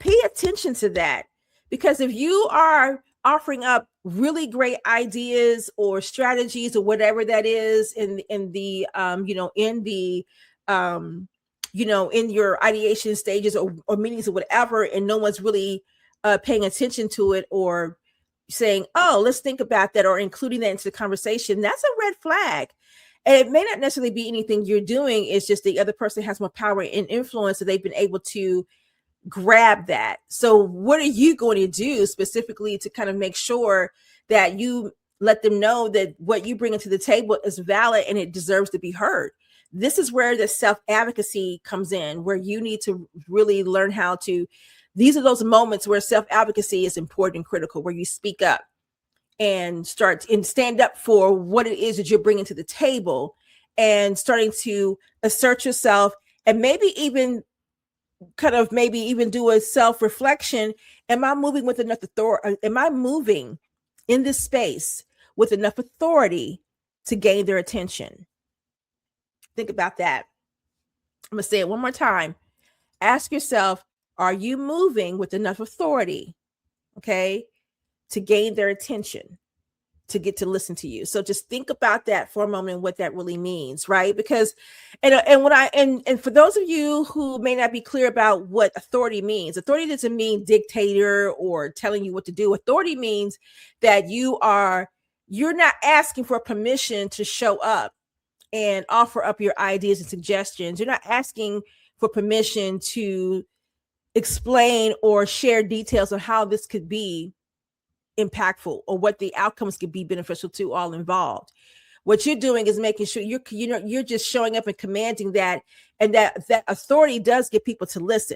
pay attention to that, because if you are offering up really great ideas or strategies or whatever that is in the in the in your ideation stages or meetings or whatever, and no one's really paying attention to it or saying, oh, let's think about that, or including that into the conversation, that's a red flag. And it may not necessarily be anything you're doing. It's just the other person has more power and influence, so they've been able to grab that. So what are you going to do specifically to kind of make sure that you let them know that what you bring into the table is valid and it deserves to be heard? This is where the self-advocacy comes in, where you need to really learn how to, these are those moments where self-advocacy is important and critical, where you speak up and start and stand up for what it is that you're bringing to the table, and starting to assert yourself, and maybe even do a self-reflection. Am I moving with enough authority? Am I moving in this space with enough authority to gain their attention? Think about that. I'm going to say it one more time. Ask yourself, are you moving with enough authority, okay, to gain their attention, to get to listen to you? So just think about that for a moment, what that really means, right? Because, and for those of you who may not be clear about what authority means, authority doesn't mean dictator or telling you what to do. Authority means that you're not asking for permission to show up and offer up your ideas and suggestions. You're not asking for permission to explain or share details on how this could be impactful or what the outcomes could be beneficial to all involved. What you're doing is making sure you're just showing up and commanding that, and that authority does get people to listen.